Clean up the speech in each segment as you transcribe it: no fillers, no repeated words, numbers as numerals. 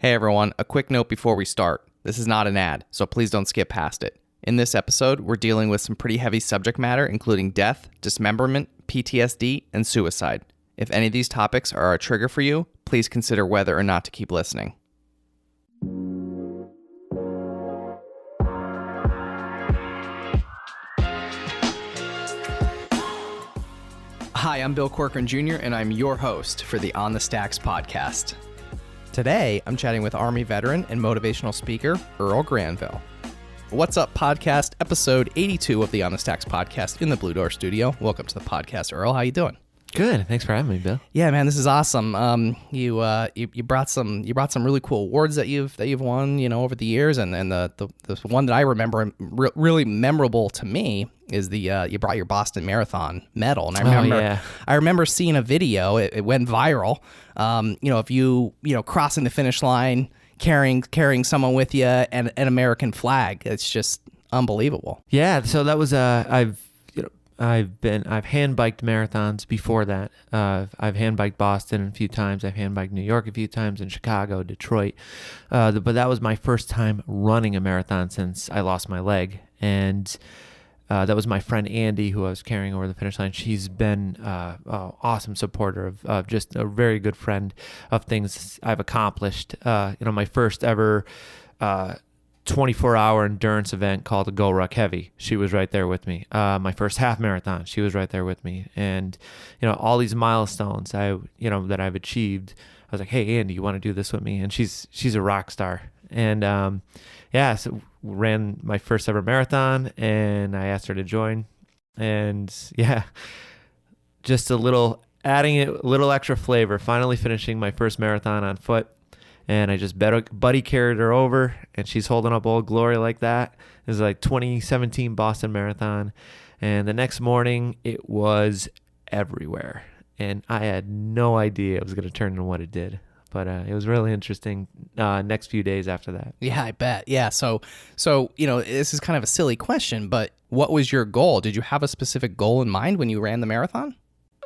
Hey everyone, a quick note before we start. This is not an ad, so please don't skip past it. In this episode, we're dealing with some pretty heavy subject matter, including death, dismemberment, PTSD, and suicide. If any of these topics are a trigger for you, please consider whether or not to keep listening. Hi, I'm Bill Corcoran Jr., and I'm your host for the On the Stacks podcast. Today, I'm chatting with Army veteran and motivational speaker, Earl Granville. What's up, podcast? Episode 82 of the On the Stacks podcast in the Blue Door studio. Welcome to the podcast, Earl. How you doing? Good. Thanks for having me, Bill. Yeah, man, this is awesome. You brought some really cool awards that you've won, over the years, and the one that I remember really memorable to me is you brought your Boston Marathon medal, and I remember seeing a video. It went viral. Of you crossing the finish line, carrying someone with you, and an American flag. It's just unbelievable. Yeah. So that was I've hand biked marathons before that. I've hand biked Boston a few times. I've hand biked New York a few times, and Chicago, Detroit. But that was my first time running a marathon since I lost my leg. And that was my friend Andy, who I was carrying over the finish line. She's been an awesome supporter of just a very good friend of things I've accomplished. My first ever 24-hour endurance event called the Go Ruck Heavy. She was right there with me. My first half marathon, she was right there with me. And, all these milestones that I've achieved, I was like, hey, Andy, you want to do this with me? And she's a rock star. And, so ran my first ever marathon, and I asked her to join. And, just adding a little extra flavor, finally finishing my first marathon on foot. And I just buddy carried her over, and she's holding up Old Glory like that. It was like 2017 Boston Marathon. And the next morning, it was everywhere. And I had no idea it was going to turn into what it did. But it was really interesting next few days after that. Yeah, I bet. Yeah, so this is kind of a silly question, but what was your goal? Did you have a specific goal in mind when you ran the marathon?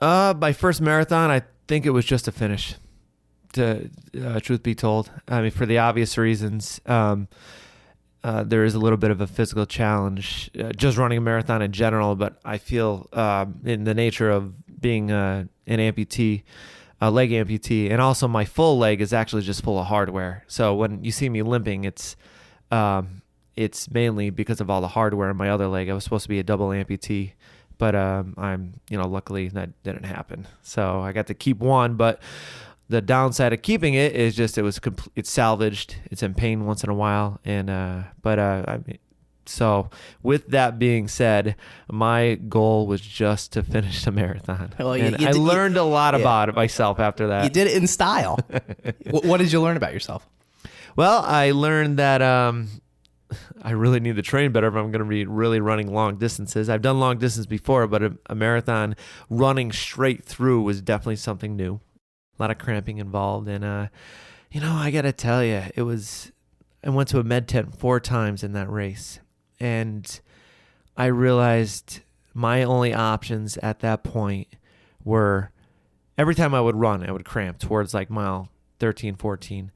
My first marathon, I think it was just to finish. Truth be told, I mean, for the obvious reasons, there is a little bit of a physical challenge just running a marathon in general, but I feel in the nature of being an amputee, a leg amputee, and also my full leg is actually just full of hardware. So when you see me limping, it's mainly because of all the hardware in my other leg. I was supposed to be a double amputee, but luckily that didn't happen. So I got to keep one, but the downside of keeping it is just it's salvaged. It's in pain once in a while, and so with that being said, my goal was just to finish the marathon. Well, I learned a lot about myself after that. You did it in style. What did you learn about yourself? Well, I learned that I really need to train better if I'm going to be really running long distances. I've done long distance before, but a marathon running straight through was definitely something new. A lot of cramping involved. And, I got to tell you, I went to a med tent 4 times in that race. And I realized my only options at that point were every time I would run, I would cramp towards like mile 13, 14.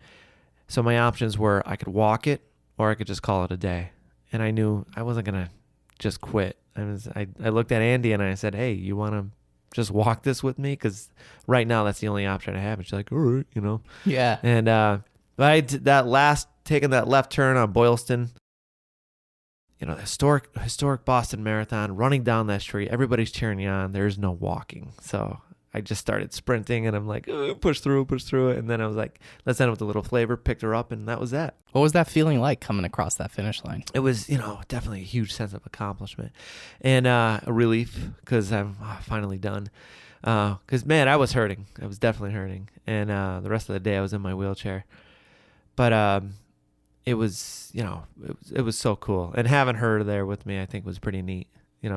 So my options were I could walk it or I could just call it a day. And I knew I wasn't going to just quit. I looked at Andy and I said, hey, you want to just walk this with me? Because right now that's the only option I have. And she's like, all right, Yeah. And but I did taking that left turn on Boylston, the historic Boston Marathon, running down that street, everybody's cheering you on. There's no walking. So I just started sprinting, and I'm like, push through it. And then I was like, let's end with a little flavor, picked her up, and that was that. What was that feeling like coming across that finish line? It was, definitely a huge sense of accomplishment and a relief because I'm finally done. Because, man, I was hurting. I was definitely hurting. And the rest of the day I was in my wheelchair. But it was, it was so cool. And having her there with me, I think, was pretty neat.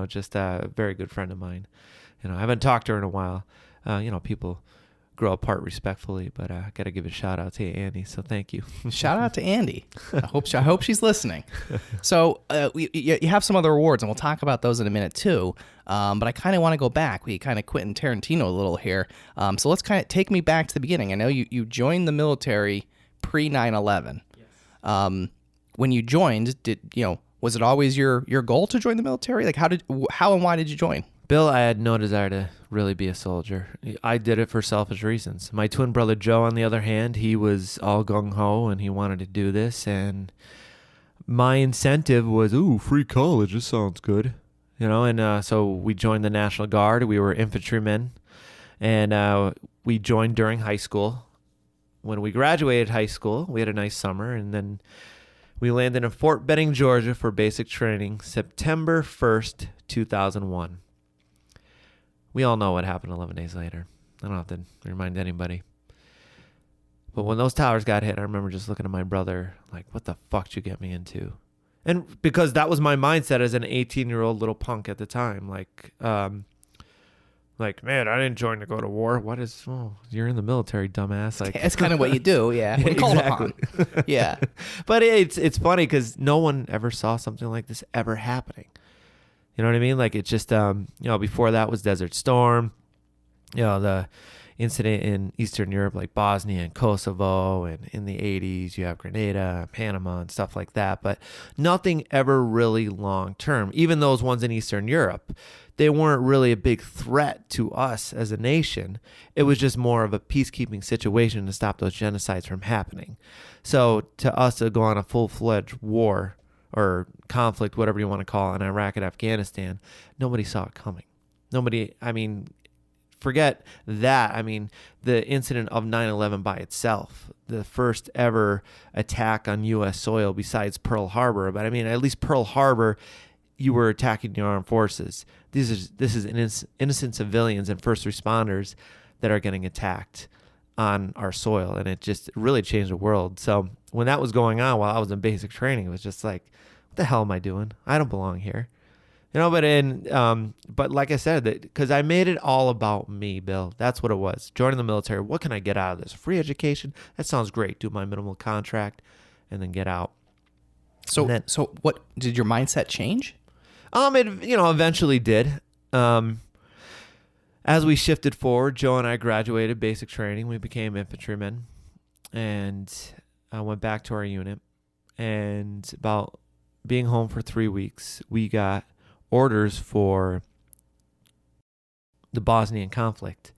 Just a very good friend of mine. I haven't talked to her in a while. People grow apart respectfully, but I got to give a shout out to Andy. So thank you. Shout out to Andy. I hope she's listening. So you have some other awards, and we'll talk about those in a minute too. But I kind of want to go back. We kind of Quentin Tarantino a little here. So let's kind of take me back to the beginning. I know you joined the military pre 9/11. Yes. When you joined, was it always your goal to join the military? Like how and why did you join? Bill, I had no desire to really be a soldier. I did it for selfish reasons. My twin brother Joe, on the other hand, he was all gung-ho and he wanted to do this. And my incentive was, ooh, free college, this sounds good. And so we joined the National Guard. We were infantrymen. And we joined during high school. When we graduated high school, we had a nice summer. And then we landed in Fort Benning, Georgia for basic training, September 1st, 2001. We all know what happened 11 days later. I don't have to remind anybody. But when those towers got hit, I remember just looking at my brother like, what the fuck did you get me into? And because that was my mindset as an 18-year-old little punk at the time. Like, man, I didn't join to go to war. You're in the military, dumbass. Like, it's kind of what you do, yeah. When called upon. Yeah. But it's funny because no one ever saw something like this ever happening. You know what I mean? Like, it's just, before that was Desert Storm, the incident in Eastern Europe, like Bosnia and Kosovo, and in the 80s, you have Grenada, Panama, and stuff like that. But nothing ever really long term. Even those ones in Eastern Europe, they weren't really a big threat to us as a nation. It was just more of a peacekeeping situation to stop those genocides from happening. So to us to go on a full-fledged war or conflict, whatever you want to call it, in Iraq and Afghanistan, nobody saw it coming. Forget that. The incident of 9/11 by itself, the first ever attack on U.S. soil besides Pearl Harbor. But at least Pearl Harbor, you were attacking the armed forces. This is innocent civilians and first responders that are getting attacked on our soil, and it just really changed the world. So when that was going on while I was in basic training, it was just like, what the hell am I doing? I don't belong here. But like I said, because I made it all about me, Bill. That's what it was. Joining the military, what can I get out of this? Free education? That sounds great. Do my minimal contract and then get out. So what did your mindset change? It eventually did. As we shifted forward, Joe and I graduated basic training. We became infantrymen, and I went back to our unit. And about being home for 3 weeks, we got orders for the Bosnian conflict.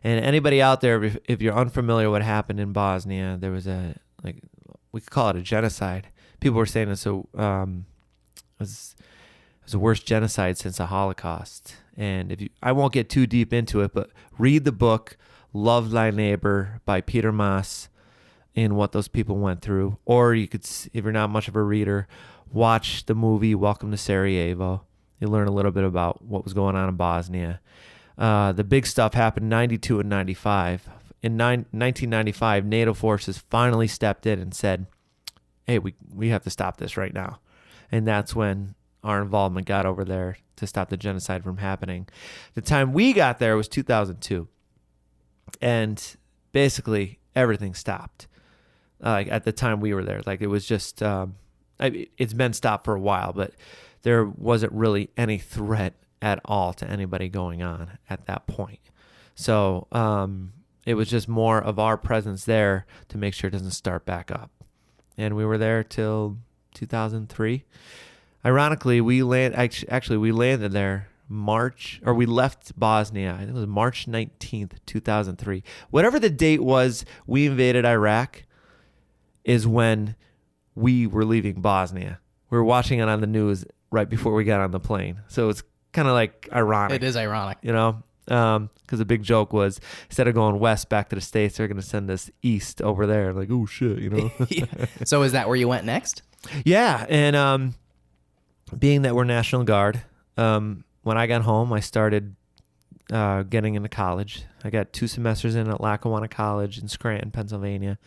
And anybody out there, if you're unfamiliar what happened in Bosnia, there was we could call it a genocide. People were saying it was the worst genocide since the Holocaust. And I won't get too deep into it, but read the book Love Thy Neighbor by Peter Maas and what those people went through. Or you could, if you're not much of a reader, watch the movie Welcome to Sarajevo. You'll learn a little bit about what was going on in Bosnia. The big stuff happened in 92 and 95. In 1995, NATO forces finally stepped in and said, hey, we have to stop this right now. And that's when our involvement got over there to stop the genocide from happening. The time we got there was 2002. And basically everything stopped. At the time we were there, it was just, it's been stopped for a while, but there wasn't really any threat at all to anybody going on at that point. So it was just more of our presence there to make sure it doesn't start back up. And we were there till 2003. Ironically, we landed there we left Bosnia, I think it was March 19th, 2003. Whatever the date was we invaded Iraq is when we were leaving Bosnia. We were watching it on the news right before we got on the plane. So it's kind of ironic. It is ironic. Because the big joke was, instead of going west back to the States, they're going to send us east over there. Oh, shit, Yeah. So is that where you went next? Yeah. And being that we're National Guard, when I got home, I started getting into college. I got 2 semesters in at Lackawanna College in Scranton, Pennsylvania.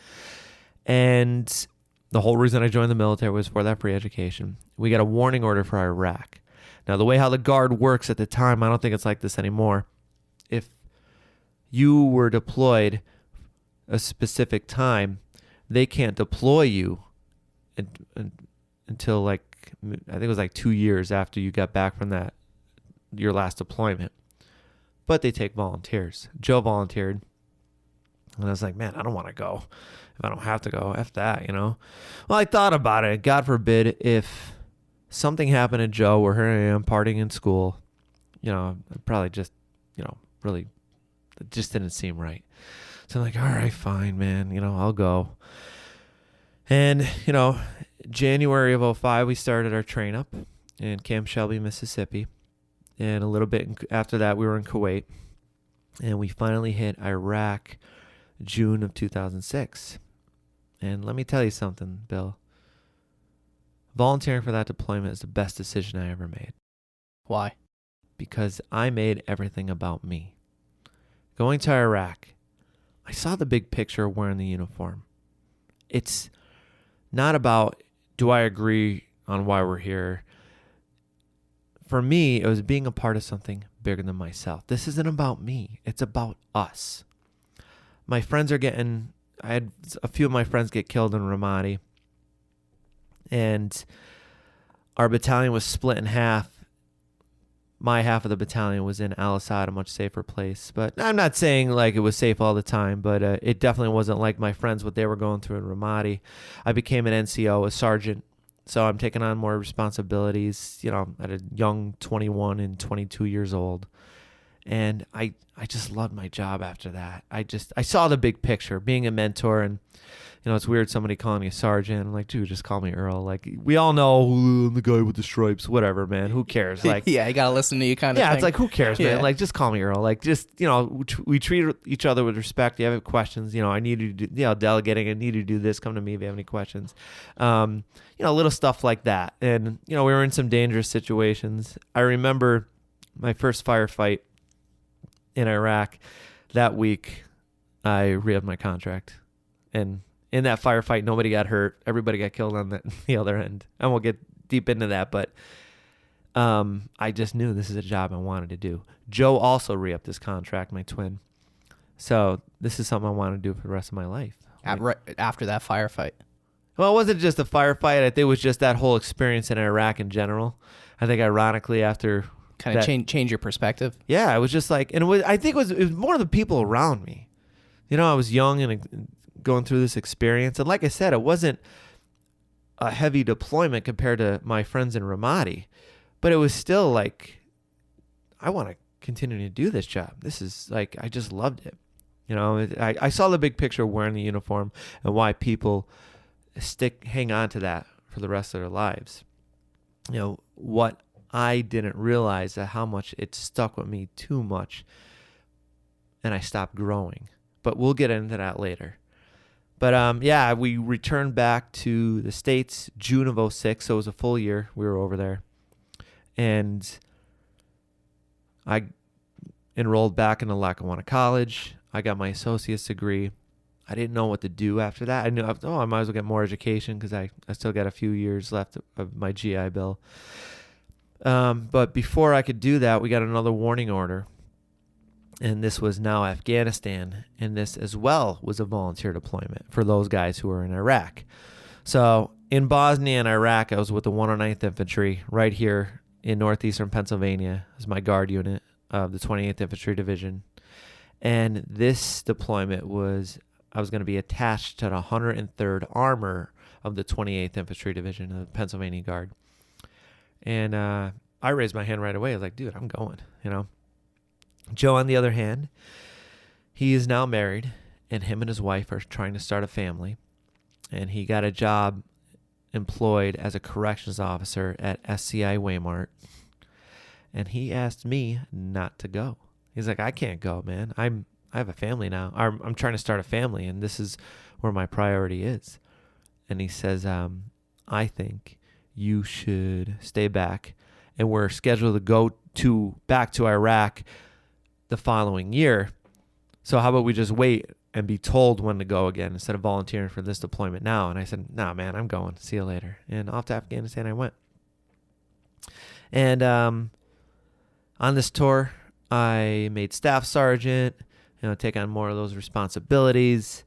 And the whole reason I joined the military was for that free education. We got a warning order for Iraq. Now, the way how the Guard works at the time, I don't think it's like this anymore. If you were deployed a specific time, they can't deploy you until I think it was 2 years after you got back from your last deployment. But they take volunteers. Joe volunteered. And I was like, man, I don't want to go. If I don't have to go, F that, you know? Well, I thought about it. God forbid if something happened to Joe where here I am partying in school, you know, I'd probably just, you know, really, it just didn't seem right. So I'm like, all right, fine, man. You know, I'll go. And, you know, January of 2005, we started our train up in Camp Shelby, Mississippi. And a little bit after that, we were in Kuwait. And we finally hit Iraq June of 2006. And let me tell you something, Bill. Volunteering for that deployment is the best decision I ever made. Why? Because I made everything about me. Going to Iraq, I saw the big picture of wearing the uniform. It's not about, do I agree on why we're here? For me, it was being a part of something bigger than myself. This isn't about me. It's about us. My friends are I had a few of my friends get killed in Ramadi. And our battalion was split in half. My half of the battalion was in Al-Assad, a much safer place. But I'm not saying like it was safe all the time, but it definitely wasn't like my friends, what they were going through in Ramadi. I became an NCO, a sergeant. So I'm taking on more responsibilities, you know, at a young 21 and 22 years old. And I just loved my job after that. I saw the big picture, being a mentor. And, you know, it's weird somebody calling me a sergeant. I'm like, dude, just call me Earl. Like, we all know I'm the guy with the stripes, whatever, man. Who cares? Like, yeah, you got to listen to you kind of thing. Yeah, it's like, who cares, man? Yeah. Like, just call me Earl. Like, just, you know, we treat each other with respect. You have questions, you know, I need you to do, you know, delegating, I need you to do this. Come to me if you have any questions. You know, little stuff like that. And, you know, we were in some dangerous situations. I remember my first firefight in Iraq. That week, I re-upped my contract. And in that firefight, nobody got hurt. Everybody got killed on the other end. And we'll get deep into that. But I just knew this is a job I wanted to do. Joe also re-upped his contract, my twin. So this is something I want to do for the rest of my life. Right after that firefight. Well, it wasn't just a firefight. I think it was just that whole experience in Iraq in general. I think ironically after... Kind of change your perspective. Yeah, it was just like... And I think it was more the people around me. You know, I was young and going through this experience. And like I said, it wasn't a heavy deployment compared to my friends in Ramadi. But it was still like, I want to continue to do this job. This is like, I just loved it. You know, I saw the big picture of wearing the uniform and why people hang on to that for the rest of their lives. You know, what I didn't realize is how much it stuck with me too much and I stopped growing. But we'll get into that later. But yeah, we returned back to the States June of 2006, so it was a full year we were over there. And I enrolled back into Lackawanna College. I got my associate's degree. I didn't know what to do after that. I knew, I might as well get more education because I still got a few years left of my GI Bill. But before I could do that, we got another warning order. And this was now Afghanistan. And this as well was a volunteer deployment for those guys who were in Iraq. So in Bosnia and Iraq, I was with the 109th Infantry right here in northeastern Pennsylvania as my guard unit of the 28th Infantry Division. And this deployment was, I was going to be attached to the 103rd Armor of the 28th Infantry Division of the Pennsylvania Guard. And I raised my hand right away. I was like, dude, I'm going, you know. Joe, on the other hand, he is now married, and him and his wife are trying to start a family. And he got a job employed as a corrections officer at SCI Waymart. And he asked me not to go. He's like, I can't go, man. I have a family now. I'm trying to start a family, and this is where my priority is. And he says, I think you should stay back. And we're scheduled to go back to Iraq the following year. So how about we just wait and be told when to go again instead of volunteering for this deployment now? And I said, nah, man, I'm going. See you later. And off to Afghanistan I went. And on this tour, I made staff sergeant, take on more of those responsibilities.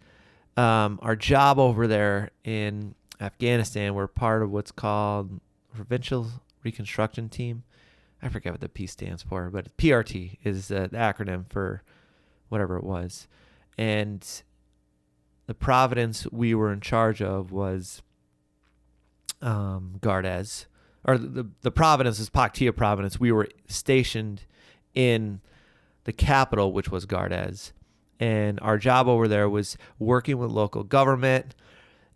Our job over there in Afghanistan, we're part of what's called Provincial Reconstruction Team. I forget what the P stands for, but PRT is the acronym for whatever it was. And the province we were in charge of was Gardez, or the province is Paktia province. We were stationed in the capital, which was Gardez. And our job over there was working with local government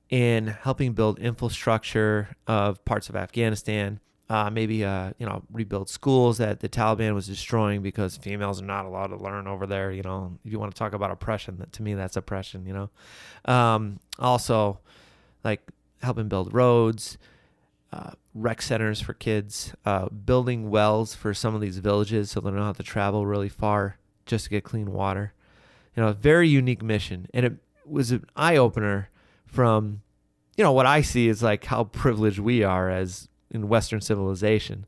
in helping build infrastructure of parts of Afghanistan, maybe rebuild schools that the Taliban was destroying because females are not allowed to learn over there. If you want to talk about oppression, to me that's oppression. Also, like helping build roads, rec centers for kids, building wells for some of these villages so they don't have to travel really far just to get clean water. A very unique mission, and it was an eye opener from, what I see is like how privileged we are as in Western civilization.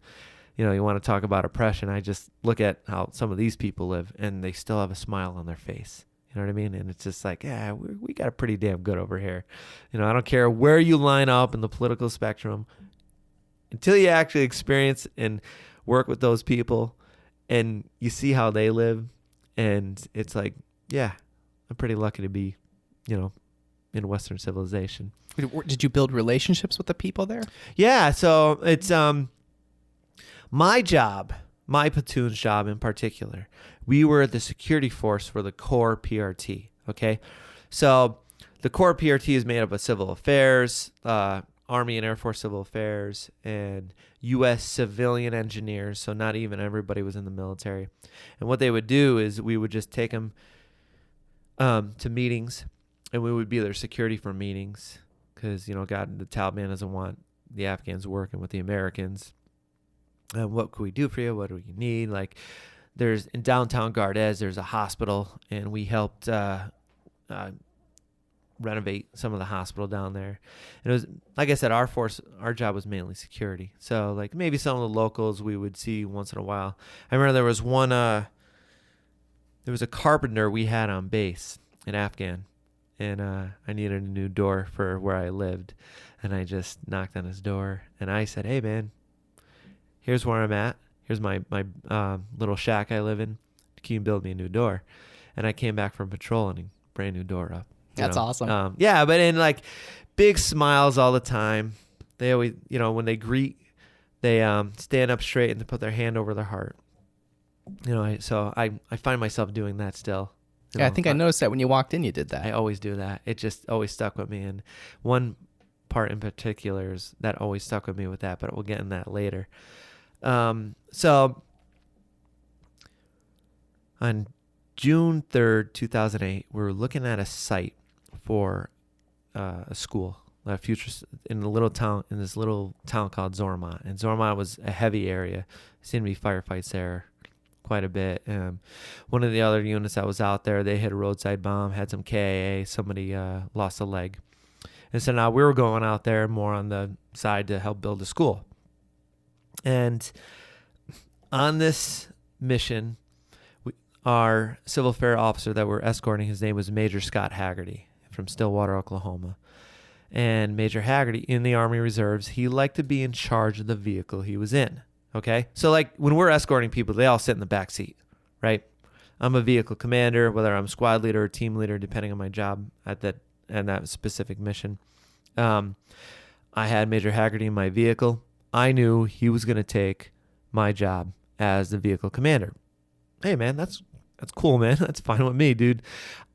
You want to talk about oppression. I just look at how some of these people live, and they still have a smile on their face. You know what I mean? And it's just like, yeah, we got it pretty damn good over here. I don't care where you line up in the political spectrum, until you actually experience and work with those people, and you see how they live, and it's like, yeah, I'm pretty lucky to be, in Western civilization. Did you build relationships with the people there? Yeah, so it's my job, my platoon's job in particular. We were the security force for the Corps PRT, okay? So the Corps PRT is made up of civil affairs, Army and Air Force civil affairs, and U.S. civilian engineers, so not even everybody was in the military. And what they would do is we would just take them to meetings, and we would be their security for meetings because, God, the Taliban doesn't want the Afghans working with the Americans. What can we do for you? What do you need? Like, there's in downtown Gardez, there's a hospital, and we helped renovate some of the hospital down there. And it was, like I said, our job was mainly security. So, like, maybe some of the locals we would see once in a while. I remember there was one, there was a carpenter we had on base in Afghan, and I needed a new door for where I lived, and I just knocked on his door, and I said, "Hey, man, here's where I'm at. Here's my little shack I live in. Can you build me a new door?" And I came back from patrol, and he brand new door up. That's awesome. Yeah, but in like big smiles all the time. They always, when they greet, they stand up straight and they put their hand over their heart. So I find myself doing that still. Yeah, I think I noticed that when you walked in, you did that. I always do that. It just always stuck with me. And one part in particular is that always stuck with me with that, but we'll get in that later. So on June 3rd, 2008, we were looking at a site for a school, a future in this little town called Zormat. And Zormat was a heavy area. Seemed to be firefights there quite a bit. One of the other units that was out there, they hit a roadside bomb, had some KIA, somebody lost a leg. And so now we were going out there more on the side to help build a school. And on this mission, our civil affairs officer that we're escorting, his name was Major Scott Haggerty from Stillwater, Oklahoma. And Major Haggerty, in the Army Reserves, he liked to be in charge of the vehicle he was in. Okay? So like when we're escorting people, they all sit in the back seat, right? I'm a vehicle commander, whether I'm squad leader or team leader, depending on my job at that specific mission. I had Major Haggerty in my vehicle. I knew he was going to take my job as the vehicle commander. Hey, man, that's cool, man. That's fine with me, dude.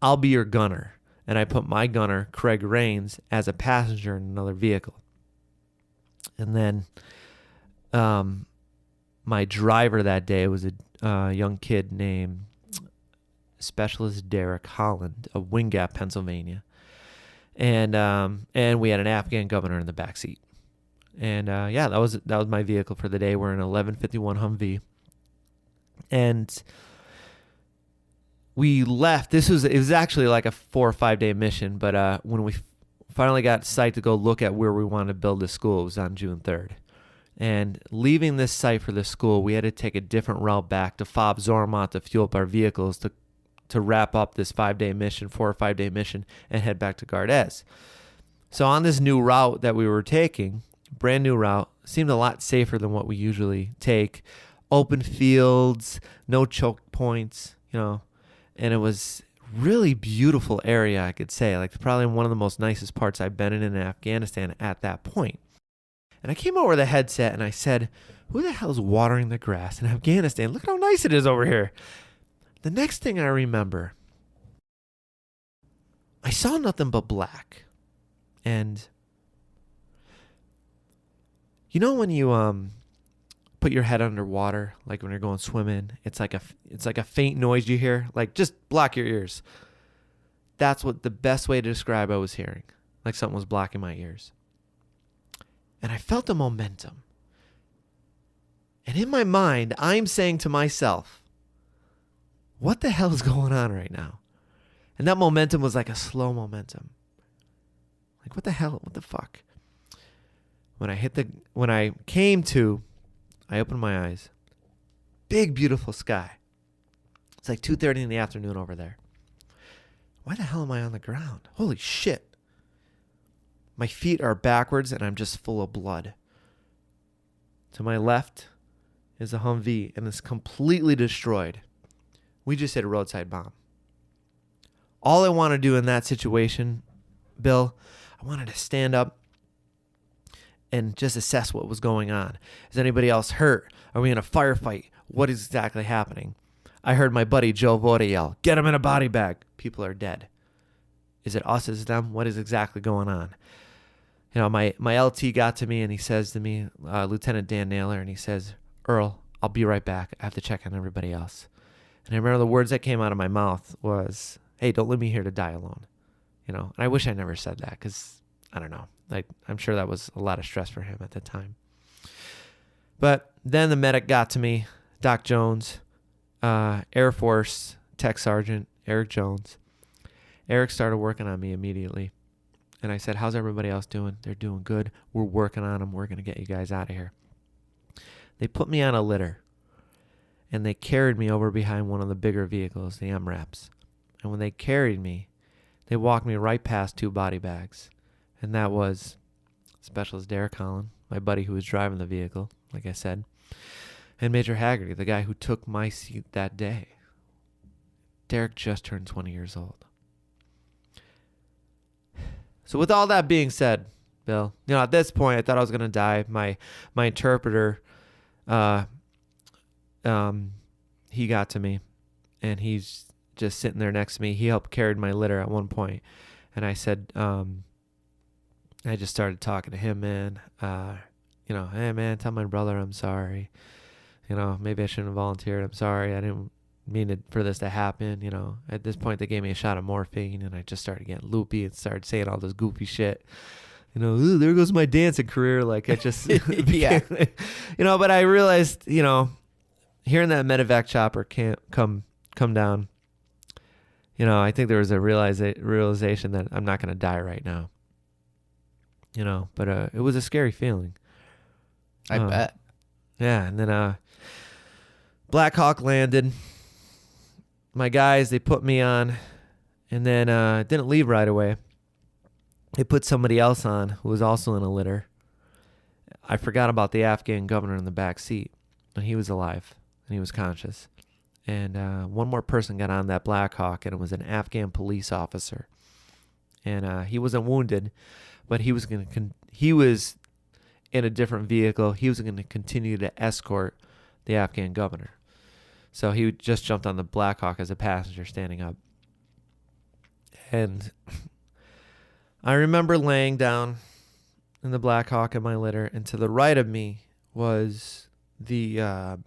I'll be your gunner. And I put my gunner, Craig Rains, as a passenger in another vehicle. And then my driver that day was a young kid named Specialist Derek Holland of Wind Gap, Pennsylvania. And we had an Afghan governor in the back seat. And that was my vehicle for the day. We're in an 1151 Humvee. And we left. It was actually like a 4 or 5 day mission, but when we finally got psyched to go look at where we wanted to build the school, it was on June 3rd. And leaving this site for the school, we had to take a different route back to Fob Zormat to fuel up our vehicles to wrap up this 4 or 5 day mission and head back to Gardez. So on this new route that we were taking, brand new route, seemed a lot safer than what we usually take. Open fields, no choke points, and it was really beautiful area, I could say. Like probably one of the most nicest parts I've been in Afghanistan at that point. And I came over with a headset and I said, who the hell's watering the grass in Afghanistan? Look how nice it is over here. The next thing I remember, I saw nothing but black. And you know when you put your head underwater, like when you're going swimming, it's like a faint noise you hear, like just block your ears. That's what the best way to describe I was hearing, like something was blocking my ears. And I felt a momentum. And in my mind, I'm saying to myself, what the hell is going on right now? And that momentum was like a slow momentum. Like, what the hell? What the fuck? When I came to, I opened my eyes. Big, beautiful sky. It's like 2:30 in the afternoon over there. Why the hell am I on the ground? Holy shit. My feet are backwards and I'm just full of blood. To my left is a Humvee and it's completely destroyed. We just hit a roadside bomb. All I want to do in that situation, Bill, I wanted to stand up and just assess what was going on. Is anybody else hurt? Are we in a firefight? What is exactly happening? I heard my buddy Joe Voda yell, get him in a body bag. People are dead. Is it us? Is it them? What is exactly going on? You know, my LT got to me and he says to me, Lieutenant Dan Naylor, and he says, Earl, I'll be right back. I have to check on everybody else. And I remember the words that came out of my mouth was, hey, don't leave me here to die alone. You know, and I wish I never said that because, I don't know, like I'm sure that was a lot of stress for him at the time. But then the medic got to me, Doc Jones, Air Force Tech Sergeant Eric Jones. Eric started working on me immediately. And I said, how's everybody else doing? They're doing good. We're working on them. We're going to get you guys out of here. They put me on a litter. And they carried me over behind one of the bigger vehicles, the MRAPs. And when they carried me, they walked me right past 2 body bags. And that was Specialist Derek Holland, my buddy who was driving the vehicle, like I said, and Major Haggerty, the guy who took my seat that day. Derek just turned 20 years old. So with all that being said, Bill, you know, at this point, I thought I was going to die. My interpreter, he got to me, and he's just sitting there next to me. He helped carry my litter at one point, and I said, I just started talking to him, man. You know, hey, man, tell my brother I'm sorry. You know, maybe I shouldn't have volunteered. I'm sorry. I didn't mean for this to happen. You know, at this point, they gave me a shot of morphine, and I just started getting loopy and started saying all this goofy shit. You know, ooh, there goes my dancing career. Like, I just, yeah. You know, but I realized, you know, hearing that medevac chopper can't come down, you know, I think there was a realization that I'm not going to die right now. You know, but it was a scary feeling. I bet. Yeah, and then Black Hawk landed. My guys, they put me on, and then didn't leave right away. They put somebody else on who was also in a litter. I forgot about the Afghan governor in the back seat, and he was alive, and he was conscious. And one more person got on that Black Hawk, and it was an Afghan police officer. And he wasn't wounded, but he was in a different vehicle. He was going to continue to escort the Afghan governor. So he just jumped on the Black Hawk as a passenger standing up. And I remember laying down in the Black Hawk in my litter, and to the right of me was the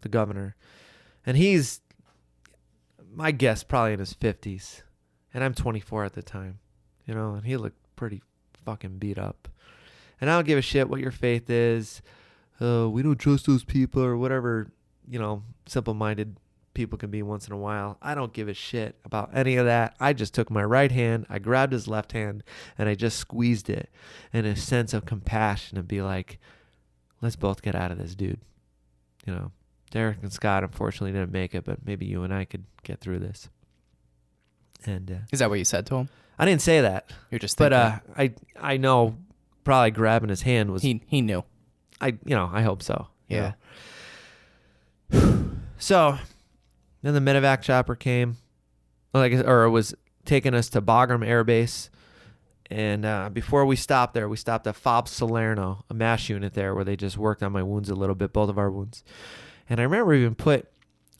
governor. And he's, my guess, probably in his 50s. And I'm 24 at the time. You know, and he looked pretty fucking beat up. And I don't give a shit what your faith is. We don't trust those people or whatever, you know, simple-minded people can be once in a while. I don't give a shit about any of that. I just took my right hand, I grabbed his left hand, and I just squeezed it in a sense of compassion and be like, let's both get out of this, dude. You know, Derek and Scott unfortunately didn't make it, but maybe you and I could get through this. And Is that what you said to him? I didn't say that. You're just thinking. But I know probably grabbing his hand was... He knew. I hope so. Yeah. You know? So then the medevac chopper came, or it was taking us to Bagram Air Base. And before we stopped there, we stopped at FOB Salerno, a MASH unit there where they just worked on my wounds a little bit, both of our wounds. And I remember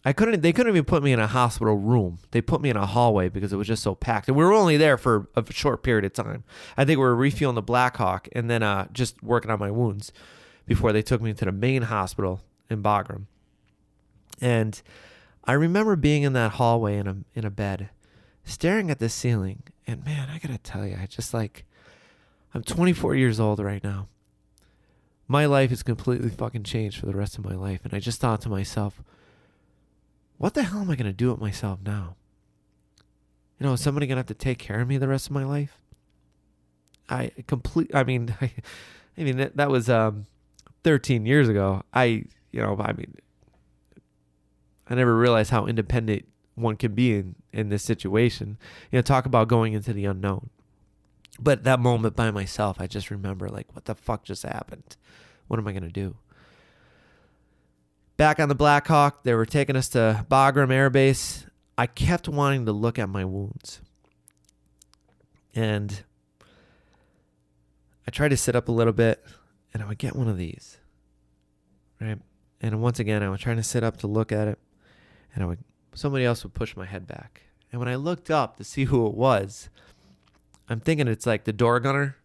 they couldn't even put me in a hospital room. They put me in a hallway because it was just so packed. And we were only there for a short period of time. I think we were refueling the Black Hawk and then just working on my wounds before they took me to the main hospital in Bagram. And I remember being in that hallway in a bed, staring at the ceiling. And man, I gotta tell you, I'm 24 years old right now. My life is completely fucking changed for the rest of my life. And I just thought to myself, what the hell am I going to do with myself now? Is somebody going to have to take care of me the rest of my life? That was 13 years ago. I never realized how independent one can be in this situation. Talk about going into the unknown. But that moment by myself, I just remember, what the fuck just happened? What am I going to do? Back on the Black Hawk, they were taking us to Bagram Air Base. I kept wanting to look at my wounds. And I tried to sit up a little bit, and I would get one of these. Right? And once again, I was trying to sit up to look at it, and somebody else would push my head back. And when I looked up to see who it was, I'm thinking it's like the door gunner,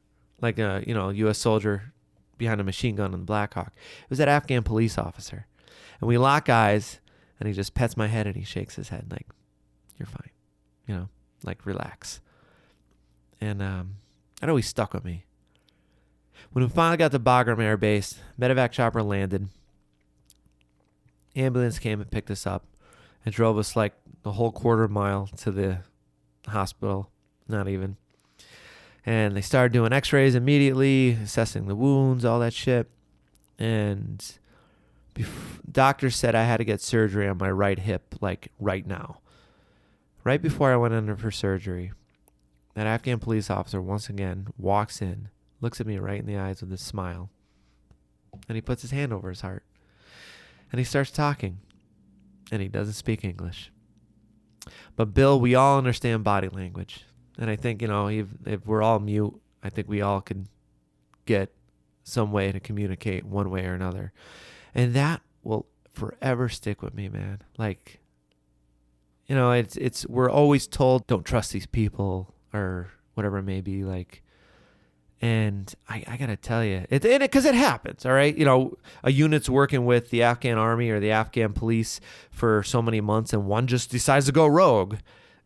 like a U.S. soldier behind a machine gun on the Black Hawk. It was that Afghan police officer. And we lock eyes, and he just pets my head, and he shakes his head like, you're fine. Relax. And it always stuck with me. When we finally got to Bagram Air Base, medevac chopper landed. Ambulance came and picked us up and drove us the whole quarter mile to the hospital, not even. And they started doing x-rays immediately, assessing the wounds, all that shit. And doctors said I had to get surgery on my right hip, right now. Right before I went under for surgery, that Afghan police officer once again walks in, looks at me right in the eyes with a smile, and he puts his hand over his heart. And he starts talking, and he doesn't speak English. But Bill, we all understand body language. And I think, if we're all mute, I think we all can get some way to communicate one way or another. And that will forever stick with me, man. We're always told, don't trust these people or whatever it may be. And I got to tell you, because it happens, all right? A unit's working with the Afghan army or the Afghan police for so many months, and one just decides to go rogue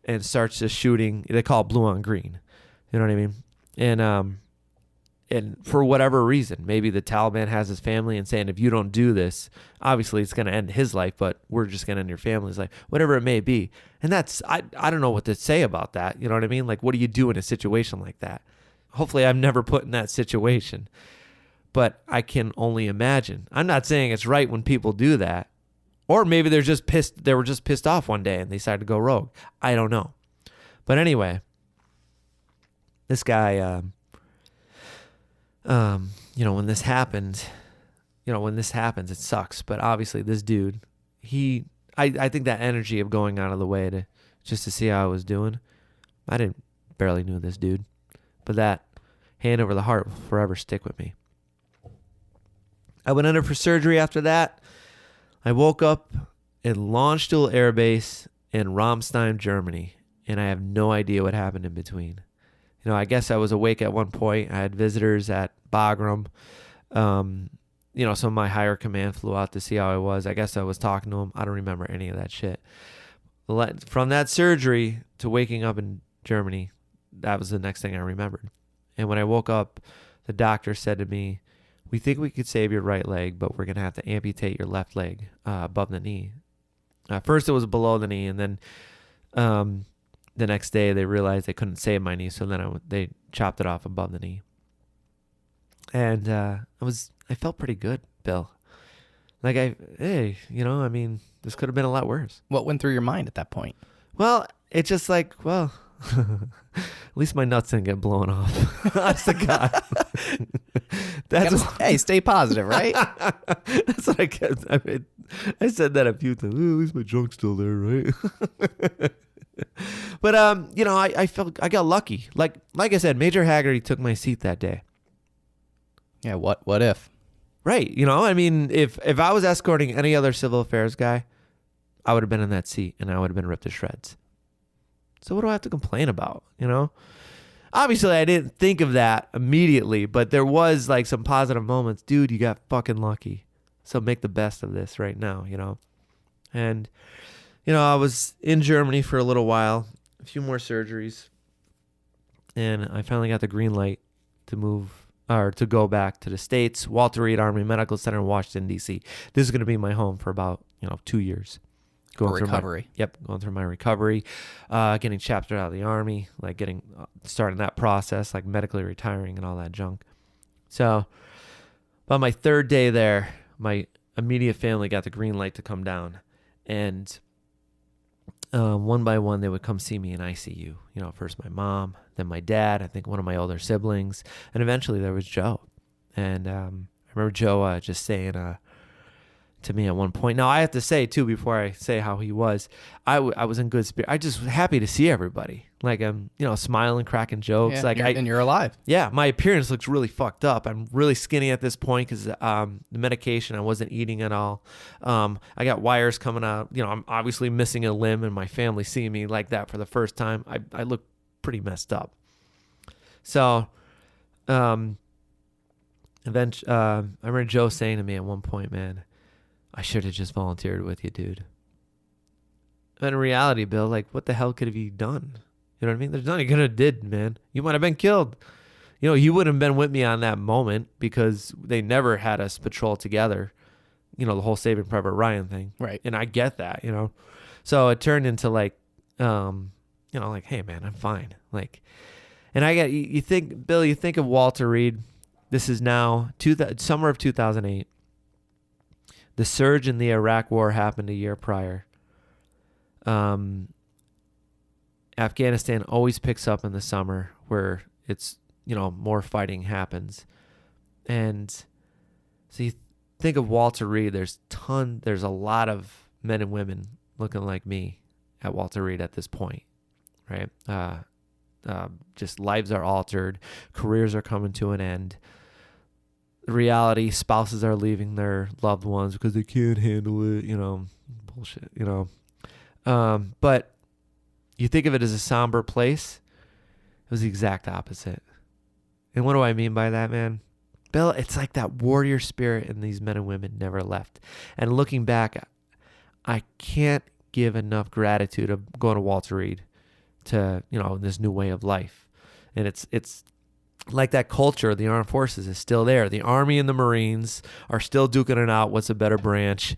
and starts just shooting. They call it blue on green. You know what I mean? And for whatever reason, maybe the Taliban has his family and saying, if you don't do this, obviously it's going to end his life, but we're just going to end your family's life, whatever it may be. And I don't know what to say about that. You know what I mean? What do you do in a situation like that? Hopefully I'm never put in that situation, but I can only imagine. I'm not saying it's right when people do that, or maybe they're just pissed. They were just pissed off one day and they decided to go rogue. I don't know. But anyway, this guy, when this happens, it sucks. But obviously this dude, I think that energy of going out of the way to see how I was doing, I barely knew this dude. But that hand over the heart will forever stick with me. I went under for surgery after that. I woke up at Landstuhl Air Base in Ramstein, Germany, and I have no idea what happened in between. I guess I was awake at one point. I had visitors at Bagram. Some of my higher command flew out to see how I was. I guess I was talking to them. I don't remember any of that shit. From that surgery to waking up in Germany, that was the next thing I remembered. And when I woke up, the doctor said to me, we think we could save your right leg, but we're going to have to amputate your left leg above the knee. First, it was below the knee, and then the next day they realized they couldn't save my knee, so then they chopped it off above the knee. And I felt pretty good, Bill. This could have been a lot worse. What went through your mind at that point? Well, it's just at least my nuts didn't get blown off. That's the God. Hey, stay positive, right? That's what I kept. I said that a few times. At least my junk's still there, right? But I felt I got lucky. Like I said, Major Haggerty took my seat that day. Yeah. What if? Right. I mean, if I was escorting any other civil affairs guy, I would have been in that seat and I would have been ripped to shreds. So what do I have to complain about? Obviously I didn't think of that immediately, but there was like some positive moments. Dude, you got fucking lucky. So make the best of this right now, And, I was in Germany for a little while, a few more surgeries, and I finally got the green light to go back to the States, Walter Reed Army Medical Center in Washington, D.C. This is going to be my home for about, 2 years. Going through recovery. Going through my recovery, getting chaptered out of the Army, like starting that process, like medically retiring and all that junk. So, about my third day there, my immediate family got the green light to come down, and one by one they would come see me in ICU. First my mom, then my dad, I think one of my older siblings, and eventually there was Joe. And I remember Joe just saying to me at one point. Now I have to say too, before I say how he was, I was in good spirit. I just was happy to see everybody. Like I'm, smiling, cracking jokes. Yeah, and you're alive. Yeah, my appearance looks really fucked up. I'm really skinny at this point because the medication, I wasn't eating at all. I got wires coming out. I'm obviously missing a limb, and my family seeing me like that for the first time. I look pretty messed up. So, eventually, I remember Joe saying to me at one point, man, I should have just volunteered with you, dude. But in reality, Bill, like, what the hell could have you done? You know what I mean? There's nothing you could have did, man. You might have been killed. You wouldn't have been with me on that moment because they never had us patrol together. The whole Saving Private Ryan thing. Right. And I get that, So it turned into like, like, hey, man, I'm fine. Like, and you think, Bill, you think of Walter Reed. This is now summer of 2008. The surge in the Iraq War happened a year prior. Afghanistan always picks up in the summer where it's, more fighting happens. And so you think of Walter Reed, there's a lot of men and women looking like me at Walter Reed at this point, right? Just lives are altered, careers are coming to an end. Reality, spouses are leaving their loved ones because they can't handle it, bullshit, but you think of it as a somber place. It was the exact opposite. And what do I mean by that, man? Bill, it's like that warrior spirit in these men and women never left. And looking back, I can't give enough gratitude of going to Walter Reed to, this new way of life. And it's like that culture of the armed forces is still there. The Army and the Marines are still duking it out. What's a better branch?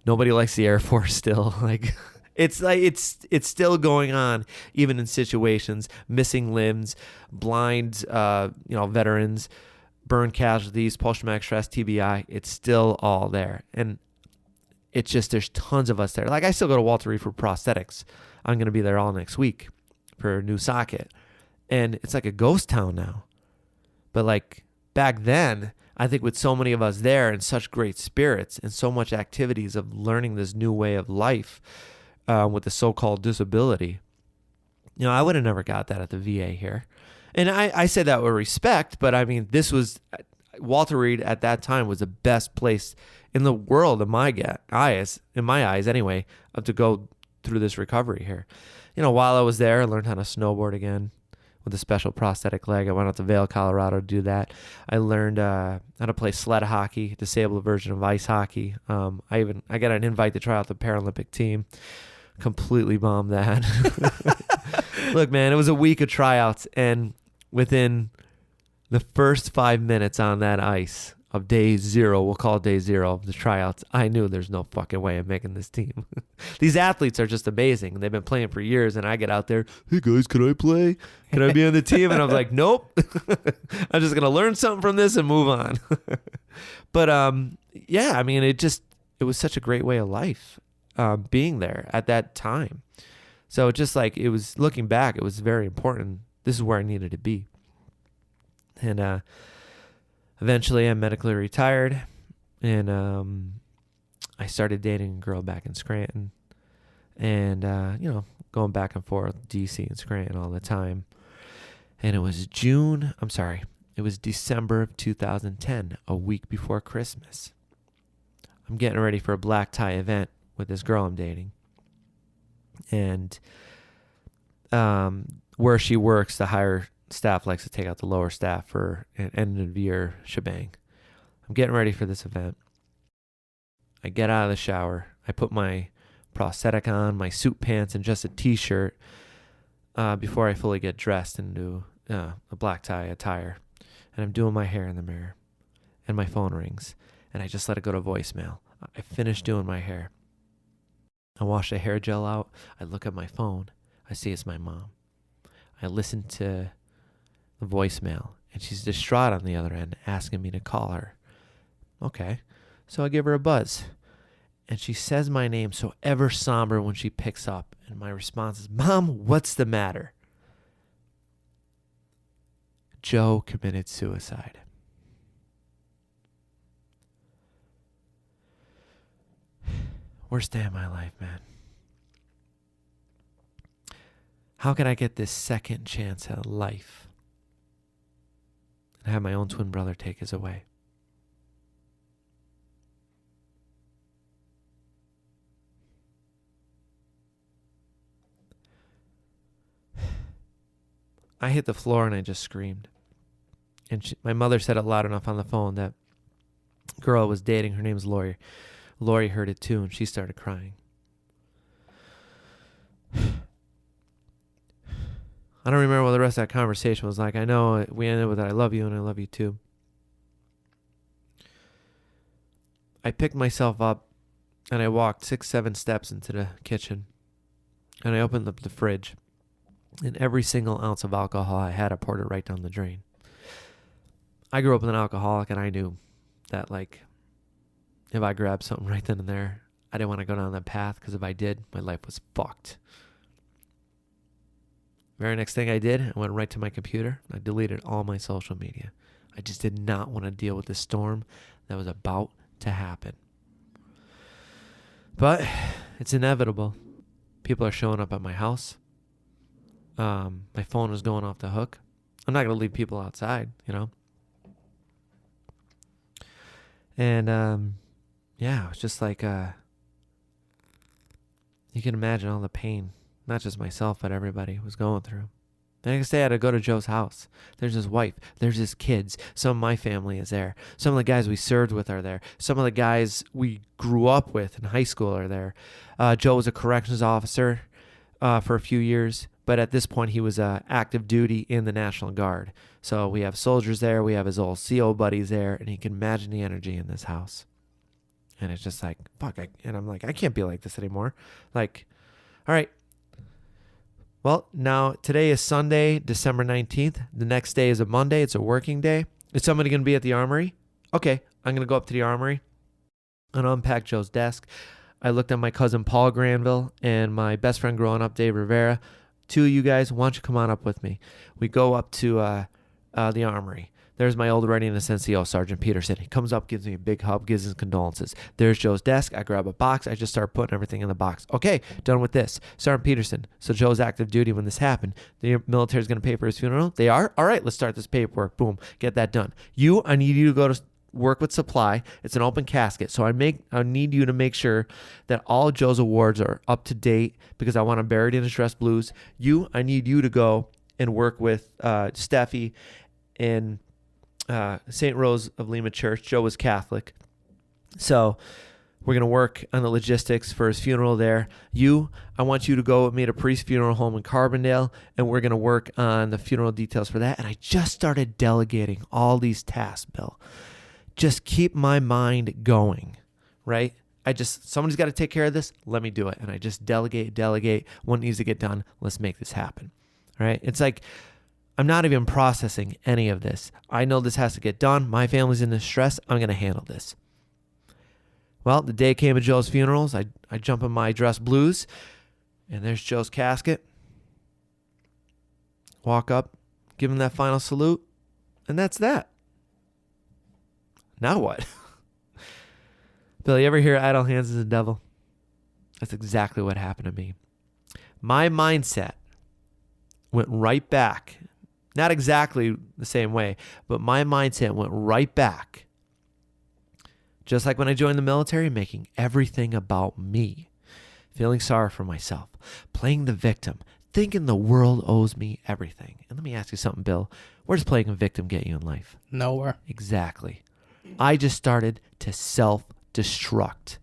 Nobody likes the Air Force still. Like it's still going on, even in situations, missing limbs, blind, veterans, burn casualties, post-traumatic stress, TBI. It's still all there. And it's just, there's tons of us there. Like I still go to Walter Reed for prosthetics. I'm going to be there all next week for a new socket. And it's like a ghost town now. But like back then, I think with so many of us there and such great spirits and so much activities of learning this new way of life with the so-called disability, I would have never got that at the VA here. And I say that with respect, but I mean, Walter Reed at that time was the best place in the world in my eyes anyway, to go through this recovery here. While I was there, I learned how to snowboard again with a special prosthetic leg. I went out to Vail, Colorado to do that. I learned how to play sled hockey, disabled version of ice hockey. I got an invite to try out the Paralympic team. Completely bombed that. Look, man, it was a week of tryouts, and within the first 5 minutes on that ice of day zero, we'll call it day zero of the tryouts, I knew there's no fucking way I'm making this team. These athletes are just amazing. They've been playing for years, and I get out there, hey guys, can I play? Can I be on the team? And I was like, nope. I'm just going to learn something from this and move on. But yeah, I mean, it was such a great way of life being there at that time. So just like it was, looking back, it was very important. This is where I needed to be. And eventually I'm medically retired, and I started dating a girl back in Scranton. and, going back and forth, DC and Scranton all the time. And it was December of 2010, a week before Christmas. I'm getting ready for a black tie event with this girl I'm dating. And where she works, the higher staff likes to take out the lower staff for an end of year shebang. I'm getting ready for this event. I get out of the shower. I put my prosthetic on, my suit pants, and just a t-shirt before I fully get dressed into a black tie attire. And I'm doing my hair in the mirror. And my phone rings. And I just let it go to voicemail. I finished doing my hair. I wash the hair gel out. I look at my phone. I see it's my mom. I listen to the voicemail. And she's distraught on the other end, asking me to call her. Okay. So I give her a buzz. And she says my name so ever somber when she picks up. And my response is, Mom, what's the matter? Joe committed suicide. Worst day of my life, man. How can I get this second chance at life and have my own twin brother take us away? I hit the floor and I just screamed. And my mother said it loud enough on the phone that girl I was dating, her name's Lori. Lori heard it too, and she started crying. I don't remember what the rest of that conversation was like. I know we ended with, I love you and I love you too. I picked myself up and I walked 6-7 steps into the kitchen. And I opened up the fridge. And every single ounce of alcohol I had, I poured it right down the drain. I grew up with an alcoholic, and I knew that, if I grabbed something right then and there, I didn't want to go down that path, because if I did, my life was fucked. Very next thing I did, I went right to my computer. I deleted all my social media. I just did not want to deal with the storm that was about to happen. But it's inevitable. People are showing up at my house. My phone was going off the hook. I'm not going to leave people outside, And, it was just like, you can imagine all the pain, not just myself, but everybody was going through. The next day I had to go to Joe's house. There's his wife. There's his kids. Some of my family is there. Some of the guys we served with are there. Some of the guys we grew up with in high school are there. Joe was a corrections officer for a few years, but at this point he was active duty in the National Guard. So we have soldiers there. We have his old CO buddies there, and you can imagine the energy in this house. And it's just like, fuck. And I'm like, I can't be like this anymore. All right. Well, now today is Sunday, December 19th. The next day is a Monday. It's a working day. Is somebody going to be at the armory? Okay, I'm going to go up to the armory and unpack Joe's desk. I looked at my cousin Paul Granville and my best friend growing up, Dave Rivera. Two of you guys, why don't you come on up with me? We go up to the armory. There's my old readiness NCO, Sergeant Peterson. He comes up, gives me a big hug, gives his condolences. There's Joe's desk. I grab a box. I just start putting everything in the box. Okay, done with this. Sergeant Peterson, so Joe's active duty when this happened. The military's going to pay for his funeral? They are? All right, let's start this paperwork. Boom, get that done. I need you to go to work with supply. It's an open casket. So I need you to make sure that all Joe's awards are up to date because I want them buried in his dress blues. I need you to go and work with Steffi in St. Rose of Lima Church. Joe was Catholic. So we're going to work on the logistics for his funeral there. I want you to go with me to Priest Funeral Home in Carbondale, and we're going to work on the funeral details for that. And I just started delegating all these tasks, Bill. Just keep my mind going, right? Somebody's got to take care of this. Let me do it. And I just delegate. What needs to get done? Let's make this happen, right? It's like, I'm not even processing any of this. I know this has to get done. My family's in distress. I'm going to handle this. Well, the day came of Joe's funerals. I jump in my dress blues, and there's Joe's casket. Walk up, give him that final salute, and that's that. Now what? Bill, you ever hear idle hands is the devil? That's exactly what happened to me. My mindset went right back. Not exactly the same way, but my mindset went right back. Just like when I joined the military, making everything about me. Feeling sorry for myself. Playing the victim. Thinking the world owes me everything. And let me ask you something, Bill. Where does playing a victim get you in life? Nowhere. Exactly. I just started to self-destruct.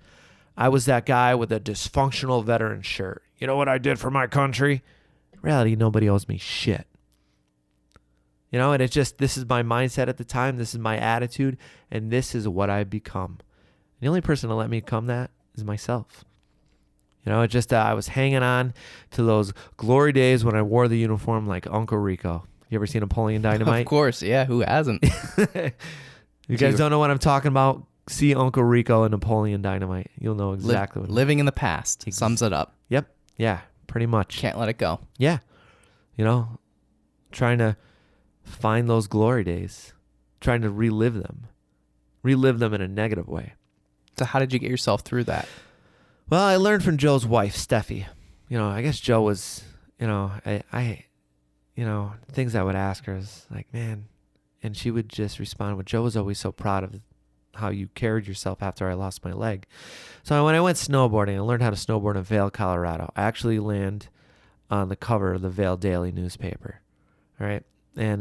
I was that guy with a dysfunctional veteran shirt. You know what I did for my country? In reality, nobody owes me shit. You know, and it's just, this is my mindset at the time. This is my attitude. And this is what I've become. And the only person to let me become that is myself. You know, it just, I was hanging on to those glory days when I wore the uniform like Uncle Rico. You ever seen Napoleon Dynamite? Of course. Yeah. Who hasn't? You guys don't know what I'm talking about? See Uncle Rico and Napoleon Dynamite. You'll know exactly what. Living in the past sums it up. Yep. Yeah. Pretty much. Can't let it go. Yeah. You know, trying to find those glory days, trying to relive them in a negative way. So how did you get yourself through that? Well, I learned from Joe's wife, Steffi. You know, I guess Joe was, you know, I things I would ask her is like, man, and she would just respond with, Joe was always so proud of how you carried yourself after I lost my leg. So when I went snowboarding, I learned how to snowboard in Vail, Colorado. I actually landed on the cover of the Vail Daily newspaper. All right. And,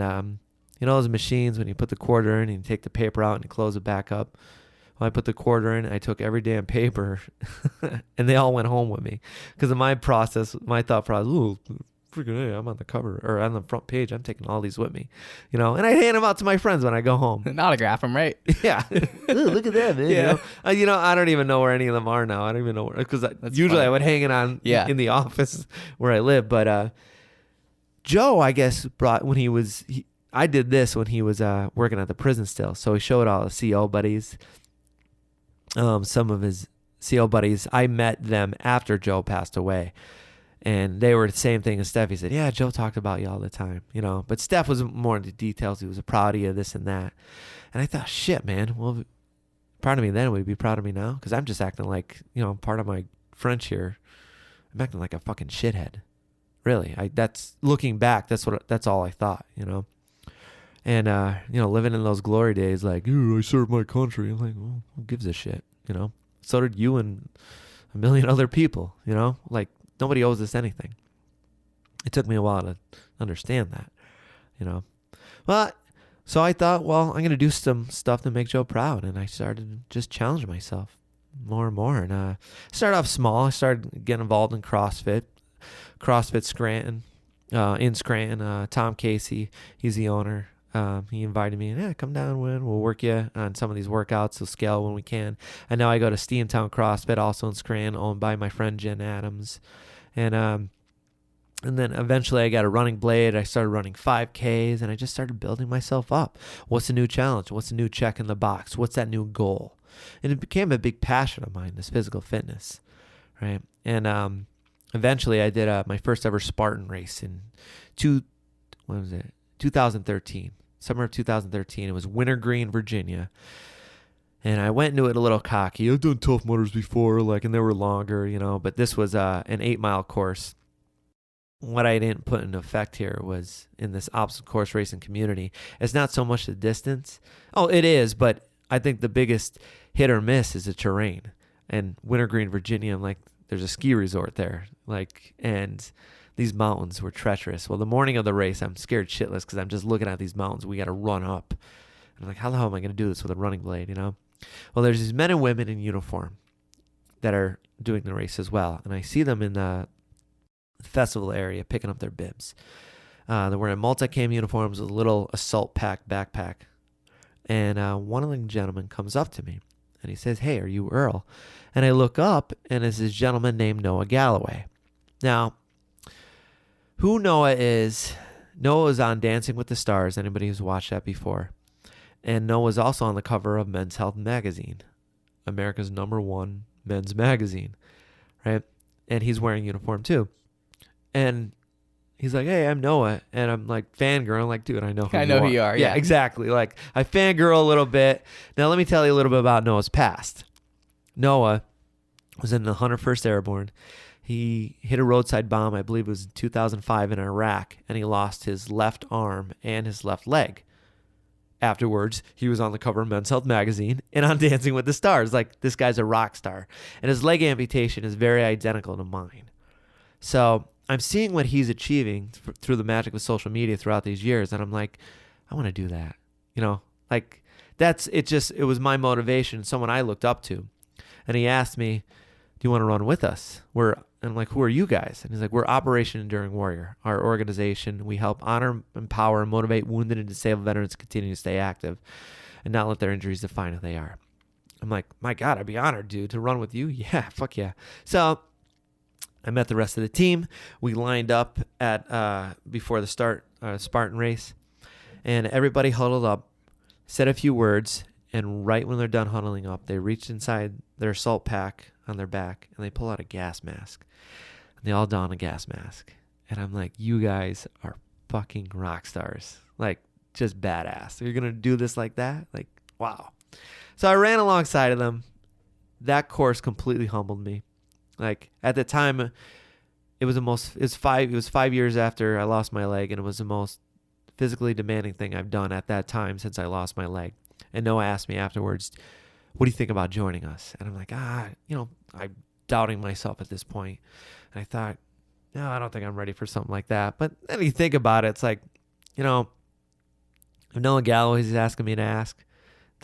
you know, those machines, when you put the quarter in and you take the paper out and you close it back up. When I put the quarter in, I took every damn paper and they all went home with me. Because of my thought process, ooh, freaking A, I'm on the cover or on the front page. I'm taking all these with me, you know, and I hand them out to my friends when I go home. And autograph them, right? Yeah. Ooh, look at that, man. Yeah. You know, I don't even know where any of them are now. I don't even know where, because usually funny. I would hang it on in the office where I live. But Joe, I guess, I did this when he was working at the prison still. So he showed all the CO buddies. Some of his CO buddies, I met them after Joe passed away. And they were the same thing as Steph. He said, yeah, Joe talked about you all the time, you know. But Steph was more into details. He was proud of you, this and that. And I thought, shit, man. Well, proud of me then. Would he be proud of me now? Because I'm just acting like, you know, part of my French here. I'm acting like a fucking shithead. Really. That's looking back. That's all I thought, you know. And, you know, living in those glory days, like, I served my country. I'm like, well, who gives a shit, you know? So did you and a million other people, you know? Like, nobody owes us anything. It took me a while to understand that, you know? But, so I thought, well, I'm going to do some stuff to make Joe proud. And I started to just challenge myself more and more. And I started off small. I started getting involved in CrossFit Scranton, in Scranton. Tom Casey, he's the owner. He invited me, and come down, we'll work you on some of these workouts. We'll scale when we can. And now I go to Steamtown CrossFit, also in Scranton, owned by my friend Jen Adams. And then eventually I got a running blade. I started running 5Ks, and I just started building myself up. What's the new challenge? What's the new check in the box? What's that new goal? And it became a big passion of mine, this physical fitness, right? And eventually I did my first ever Spartan race in 2013. Summer of 2013. It was Wintergreen, Virginia. And I went into it a little cocky. I've done Tough Mudders before, and they were longer, you know, but this was an 8-mile course. What I didn't put into effect here was in this obstacle course racing community, it's not so much the distance. Oh, it is, but I think the biggest hit or miss is the terrain. And Wintergreen, Virginia, there's a ski resort there, and these mountains were treacherous. Well, the morning of the race, I'm scared shitless because I'm just looking at these mountains. We got to run up. And I'm like, how the hell am I going to do this with a running blade, you know? Well, there's these men and women in uniform that are doing the race as well. And I see them in the festival area picking up their bibs. They're wearing multi-cam uniforms with a little assault pack backpack. And one of the gentlemen comes up to me and he says, hey, are you Earl? And I look up and it's this gentleman named Noah Galloway. Now, who Noah is? Noah was on Dancing with the Stars. Anybody who's watched that before. And Noah's also on the cover of Men's Health magazine, America's #1 men's magazine, right? And he's wearing uniform too. And he's like, hey, I'm Noah. And I'm like, fangirl. I'm like, dude, I know who you are. Yeah, exactly. I fangirl a little bit. Now, let me tell you a little bit about Noah's past. Noah was in the 101st Airborne. He hit a roadside bomb, I believe it was in 2005 in Iraq, and he lost his left arm and his left leg. Afterwards, he was on the cover of Men's Health magazine and on Dancing with the Stars. Like, this guy's a rock star. And his leg amputation is very identical to mine. So I'm seeing what he's achieving through the magic of social media throughout these years. And I'm like, I want to do that. You know, like it was my motivation, someone I looked up to. And he asked me, do you want to run with us? And I'm like, who are you guys? And he's like, we're Operation Enduring Warrior. Our organization, we help honor, empower, and motivate wounded and disabled veterans to continue to stay active and not let their injuries define who they are. I'm like, my God, I'd be honored, dude, to run with you. Yeah, fuck yeah. So I met the rest of the team. We lined up at before the start Spartan race, and everybody huddled up, said a few words, and right when they're done huddling up, they reached inside their assault pack on their back, and they pull out a gas mask. And they all don a gas mask. And I'm like, you guys are fucking rock stars. Like, just badass. You're going to do this like that? Like, wow. So I ran alongside of them. That course completely humbled me. Like, at the time, it was 5 years after I lost my leg, and it was the most physically demanding thing I've done at that time since I lost my leg. And Noah asked me afterwards, what do you think about joining us? And I'm like, I'm doubting myself at this point. And I thought, no, I don't think I'm ready for something like that. But then you think about it, it's like, if Noah Galloway's asking me to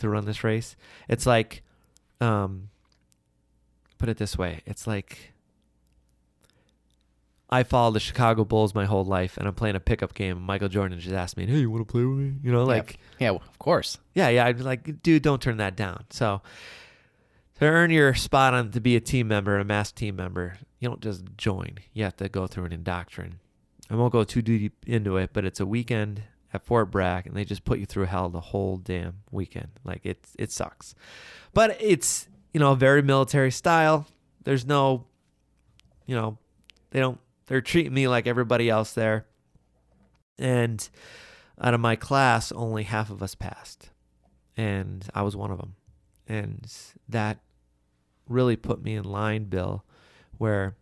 run this race, it's like, put it this way, it's like I followed the Chicago Bulls my whole life, and I'm playing a pickup game. And Michael Jordan just asked me, hey, you want to play with me? Yeah, of course. Yeah, I'd be like, dude, don't turn that down. So to earn your spot on to be a team member, a mass team member, you don't just join. You have to go through an indoctrination. I won't go too deep into it, but it's a weekend at Fort Bragg, and they just put you through hell the whole damn weekend. Like, it sucks. But it's, very military style. There's no, they're treating me like everybody else there. And out of my class, only half of us passed. And I was one of them. And that really put me in line, Bill, where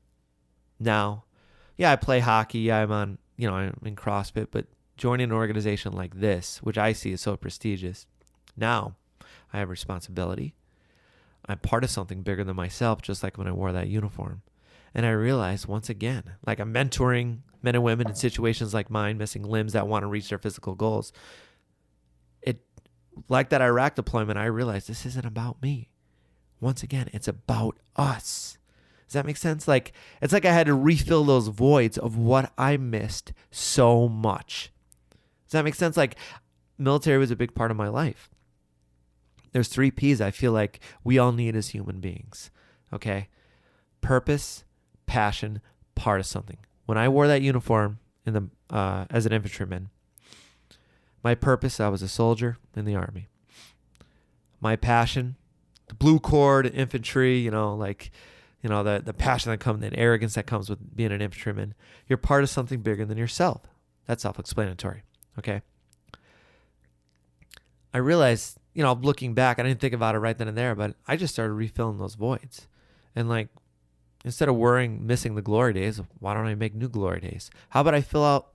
now, I play hockey. I'm on, I'm in CrossFit, but joining an organization like this, which I see is so prestigious, now I have responsibility. I'm part of something bigger than myself, just like when I wore that uniform. And I realized once again, like, I'm mentoring men and women in situations like mine, missing limbs that want to reach their physical goals. Like that Iraq deployment, I realized this isn't about me. Once again, it's about us. Does that make sense? Like, it's like I had to refill those voids of what I missed so much. Does that make sense? Like, military was a big part of my life. There's 3 P's I feel like we all need as human beings. Okay? Purpose, passion, part of something. When I wore that uniform as an infantryman, my purpose, I was a soldier in the Army. My passion, the blue cord, infantry, the passion that comes, the arrogance that comes with being an infantryman. You're part of something bigger than yourself. That's self-explanatory, okay? I realized, looking back, I didn't think about it right then and there, but I just started refilling those voids. And instead of missing the glory days, why don't I make new glory days? How about I fill out,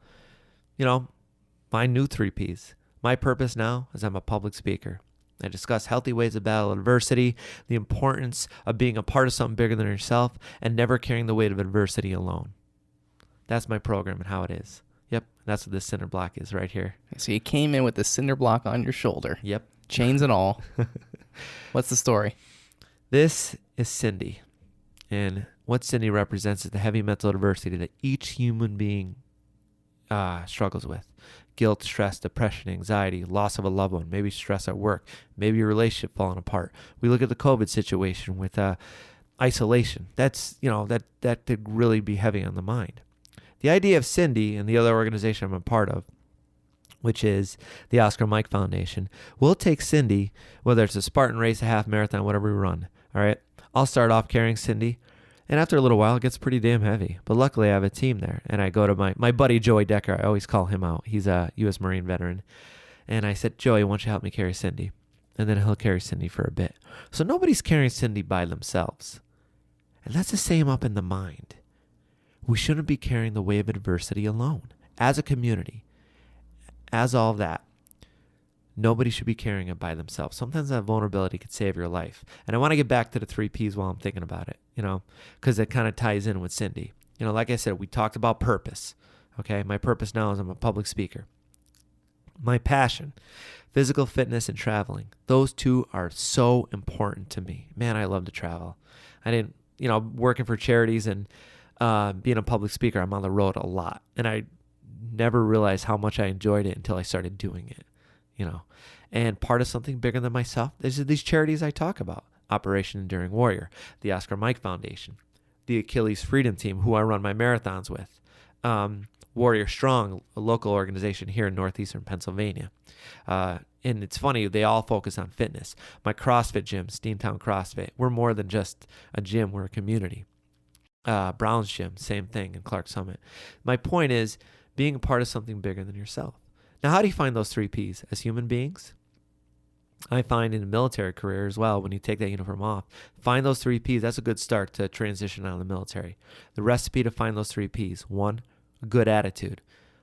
my new 3 Ps? My purpose now is I'm a public speaker. I discuss healthy ways to battle adversity, the importance of being a part of something bigger than yourself, and never carrying the weight of adversity alone. That's my program and how it is. Yep, that's what this cinder block is right here. So you came in with the cinder block on your shoulder. Yep. Chains and all. What's the story? This is Cindy. And what Cindy represents is the heavy mental adversity that each human being struggles with. Guilt, stress, depression, anxiety, loss of a loved one, maybe stress at work, maybe your relationship falling apart. We look at the COVID situation with isolation. That's, that could really be heavy on the mind. The idea of Cindy and the other organization I'm a part of, which is the Oscar Mike Foundation, we'll take Cindy, whether it's a Spartan race, a half marathon, whatever we run, all right? I'll start off carrying Cindy, and after a little while, it gets pretty damn heavy. But luckily, I have a team there, and I go to my buddy, Joey Decker. I always call him out. He's a U.S. Marine veteran. And I said, Joey, why don't you help me carry Cindy? And then he'll carry Cindy for a bit. So nobody's carrying Cindy by themselves. And that's the same up in the mind. We shouldn't be carrying the weight of adversity alone. As a community, as all of that, nobody should be carrying it by themselves. Sometimes that vulnerability could save your life. And I want to get back to the 3 Ps while I'm thinking about it, because it kind of ties in with Cindy. Like I said, we talked about purpose. Okay, my purpose now is I'm a public speaker. My passion, physical fitness and traveling. Those 2 are so important to me. Man, I love to travel. I didn't, working for charities and being a public speaker, I'm on the road a lot. And I never realized how much I enjoyed it until I started doing it, And part of something bigger than myself is these charities I talk about. Operation Enduring Warrior, the Oscar Mike Foundation, the Achilles Freedom Team, who I run my marathons with, Warrior Strong, a local organization here in northeastern Pennsylvania. And it's funny, they all focus on fitness. My CrossFit gym, Steamtown CrossFit, we're more than just a gym, we're a community. Brown's Gym, same thing in Clark Summit. My point is being a part of something bigger than yourself. Now, how do you find those 3 Ps as human beings? I find in a military career as well, when you take that uniform off, find those 3 Ps. That's a good start to transition out of the military. The recipe to find those 3 Ps. 1, a good attitude.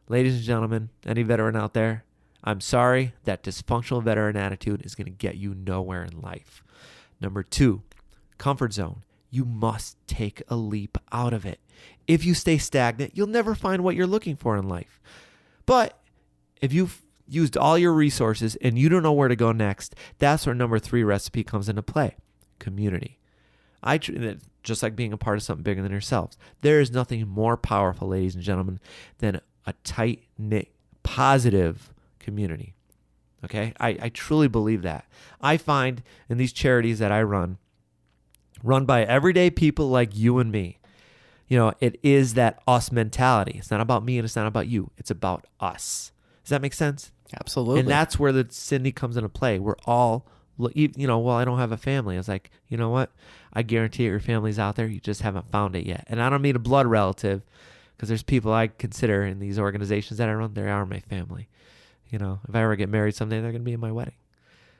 Ladies and gentlemen, any veteran out there, I'm sorry, that dysfunctional veteran attitude is going to get you nowhere in life. Number 2, comfort zone. You must take a leap out of it. If you stay stagnant, you'll never find what you're looking for in life. But if you've used all your resources and you don't know where to go next, that's where number 3 recipe comes into play. Community. Just like being a part of something bigger than yourselves. There is nothing more powerful, ladies and gentlemen, than a tight-knit, positive community. Okay? I truly believe that. I find in these charities that I run by everyday people like you and me, it is that us mentality. It's not about me and it's not about you. It's about us. Does that make sense? Absolutely. And that's where the Cindy comes into play. We're all, well, I don't have a family. I was like, you know what? I guarantee your family's out there. You just haven't found it yet. And I don't mean a blood relative, because there's people I consider in these organizations that I run, they are my family. If I ever get married someday, they're going to be in my wedding.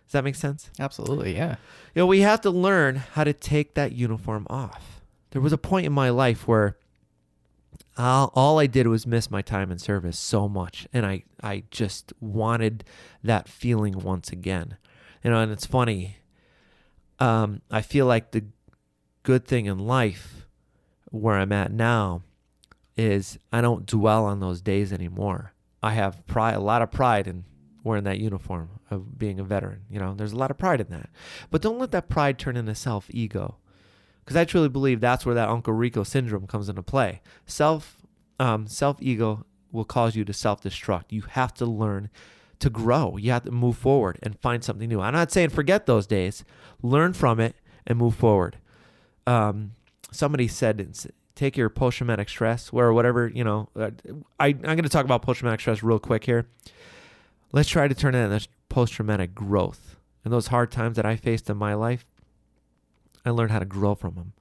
Does that make sense? Absolutely, yeah. We have to learn how to take that uniform off. There was a point in my life where all I did was miss my time in service so much. And I just wanted that feeling once again. And it's funny. I feel like the good thing in life where I'm at now is I don't dwell on those days anymore. I have pride, a lot of pride in wearing that uniform of being a veteran. There's a lot of pride in that. But don't let that pride turn into self-ego. Because I truly believe that's where that Uncle Rico syndrome comes into play. Self-ego will cause you to self-destruct. You have to learn to grow. You have to move forward and find something new. I'm not saying forget those days. Learn from it and move forward. Somebody said, take your post-traumatic stress or whatever, I'm going to talk about post-traumatic stress real quick here. Let's try to turn it into post-traumatic growth. And those hard times that I faced in my life, I learned how to grow from them.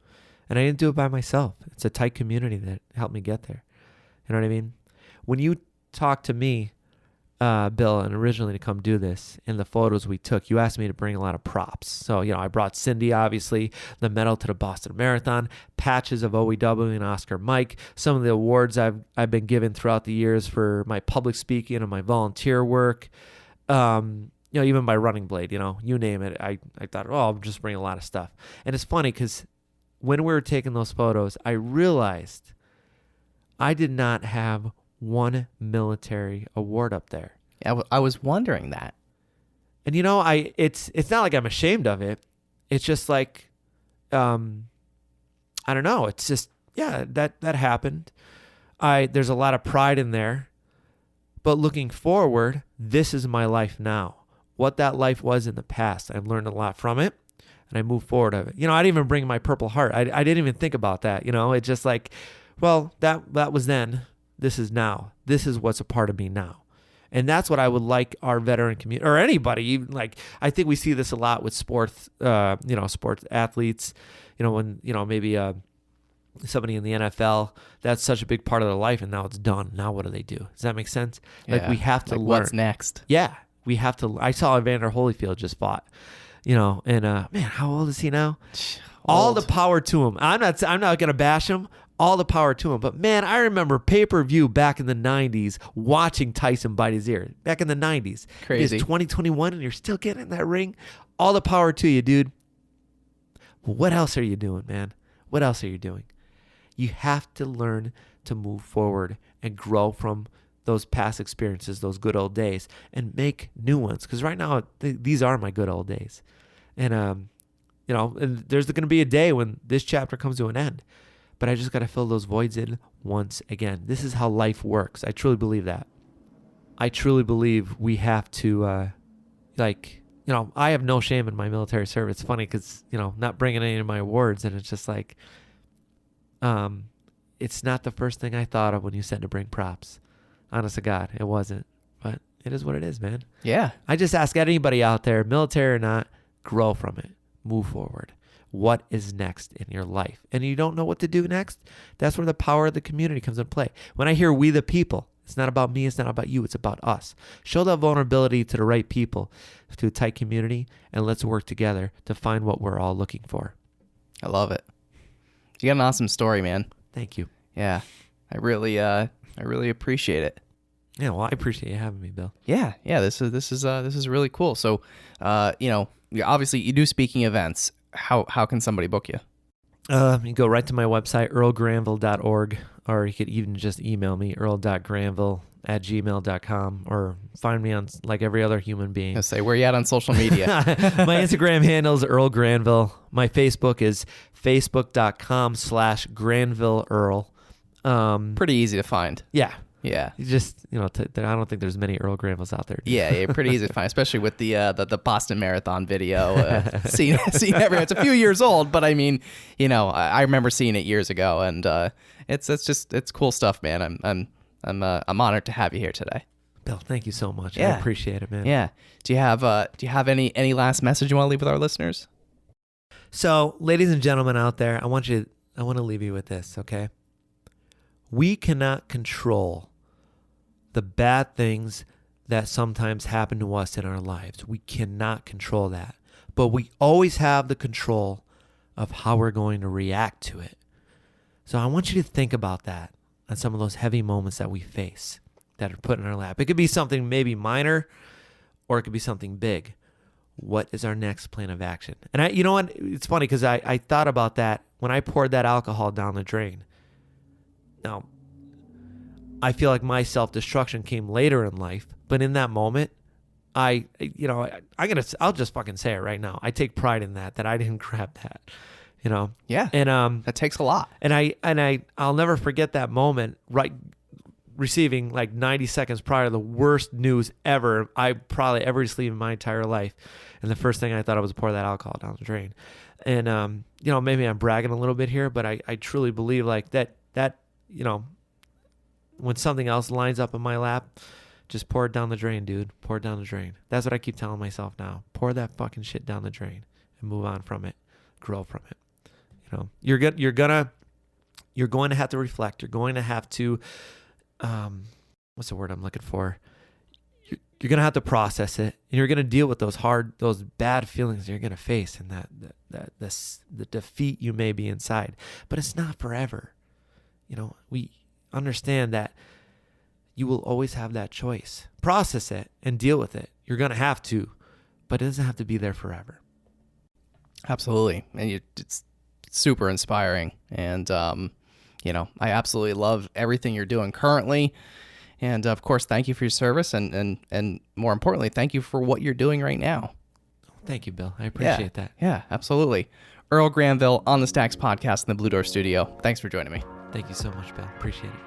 And I didn't do it by myself. It's a tight community that helped me get there. You know what I mean? When you talked to me, Bill, and originally to come do this, in the photos we took, you asked me to bring a lot of props. So, I brought Cindy, obviously, the medal to the Boston Marathon, patches of OEW and Oscar Mike, some of the awards I've been given throughout the years for my public speaking and my volunteer work. Even my running blade, you name it. I thought, I'll just bring a lot of stuff. And it's funny because when we were taking those photos, I realized I did not have one military award up there. Yeah, I was wondering that. And it's not like I'm ashamed of it. It's just like, I don't know. It's just, that happened. There's a lot of pride in there. But looking forward, this is my life now. What that life was in the past, I've learned a lot from it, and I move forward of it. I didn't even bring my Purple Heart. I didn't even think about that. It's just like, well, that was then. This is now. This is what's a part of me now. And that's what I would like our veteran community, or anybody, even like, I think we see this a lot with sports, sports athletes, when, maybe somebody in the NFL, that's such a big part of their life, and now it's done. Now what do they do? Does that make sense? Yeah. We have to learn. What's next? Yeah. We have to. I saw Evander Holyfield just fought, and man, how old is he now? All the power to him. I'm not going to bash him. All the power to him. But man, I remember pay-per-view back in the 90s watching Tyson bite his ear. Back in the 90s. Crazy. It's 2021 and you're still getting in that ring. All the power to you, dude. But what else are you doing, man? What else are you doing? You have to learn to move forward and grow from those past experiences, those good old days, and make new ones. Because right now, these are my good old days. And, and there's going to be a day when this chapter comes to an end. But I just got to fill those voids in once again. This is how life works. I truly believe that. I truly believe we have to, I have no shame in my military service. It's funny because, not bringing any of my awards, and it's just like, it's not the first thing I thought of when you said to bring props. Honest to God, it wasn't. But it is what it is, man. Yeah. I just ask anybody out there, military or not, grow from it. Move forward. What is next in your life? And you don't know what to do next? That's where the power of the community comes into play. When I hear we the people, it's not about me, it's not about you, it's about us. Show that vulnerability to the right people, to a tight community, and let's work together to find what we're all looking for. I love it. You got an awesome story, man. Thank you. Yeah. I really appreciate it. Yeah, well, I appreciate you having me, Bill. Yeah. This is really cool. So, obviously you do speaking events. How can somebody book you? You go right to my website, earlgranville.org, or you could even just email me, earl.granville@gmail.com, or find me on like every other human being. I say, where you at on social media? My Instagram handle is Earl Granville. My Facebook is facebook.com/GranvilleEarl. Pretty easy to find. Yeah. Yeah. You just, I don't think there's many Earl Granvilles out there. Yeah, pretty easy to find, especially with the Boston Marathon video. Seen everywhere. It's a few years old, but I mean, I remember seeing it years ago, and it's cool stuff, man. I'm honored to have you here today. Bill, thank you so much. Yeah. I appreciate it, man. Yeah. Do you have any last message you want to leave with our listeners? So, ladies and gentlemen out there, I want to leave you with this, okay? We cannot control the bad things that sometimes happen to us in our lives. We cannot control that. But we always have the control of how we're going to react to it. So I want you to think about that on some of those heavy moments that we face that are put in our lap. It could be something maybe minor, or it could be something big. What is our next plan of action? And you know what? It's funny because I thought about that when I poured that alcohol down the drain. Now, I feel like my self-destruction came later in life, but in that moment, I'll just fucking say it right now. I take pride in that I didn't grab that, Yeah. And that takes a lot. And I'll never forget that moment, right, receiving like 90 seconds prior to the worst news ever I probably ever received in my entire life. And the first thing I thought of was pour that alcohol down the drain. And maybe I'm bragging a little bit here, but I truly believe like that when something else lines up in my lap, just pour it down the drain, dude. Pour it down the drain. That's what I keep telling myself now. Pour that fucking shit down the drain and move on from it. Grow from it. You're going to have to reflect. You're going to have to, what's the word I'm looking for? You're going to have to process it, and you're going to deal with those bad feelings you're going to face, and the defeat you may be inside. But it's not forever. We understand that you will always have that choice. Process it and deal with it. You're going to have to, but it doesn't have to be there forever. Absolutely. And it's super inspiring. And, I absolutely love everything you're doing currently. And of course, thank you for your service. And more importantly, thank you for what you're doing right now. Thank you, Bill. I appreciate that. Yeah, absolutely. Earl Granville on the Stacks podcast in the Blue Door Studio. Thanks for joining me. Thank you so much, Bill. Appreciate it.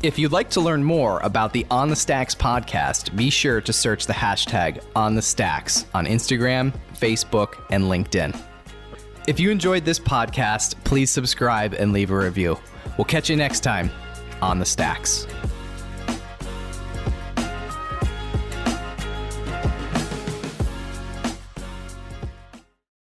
If you'd like to learn more about the On the Stacks podcast, be sure to search the hashtag On the Stacks on Instagram, Facebook, and LinkedIn. If you enjoyed this podcast, please subscribe and leave a review. We'll catch you next time on the Stacks.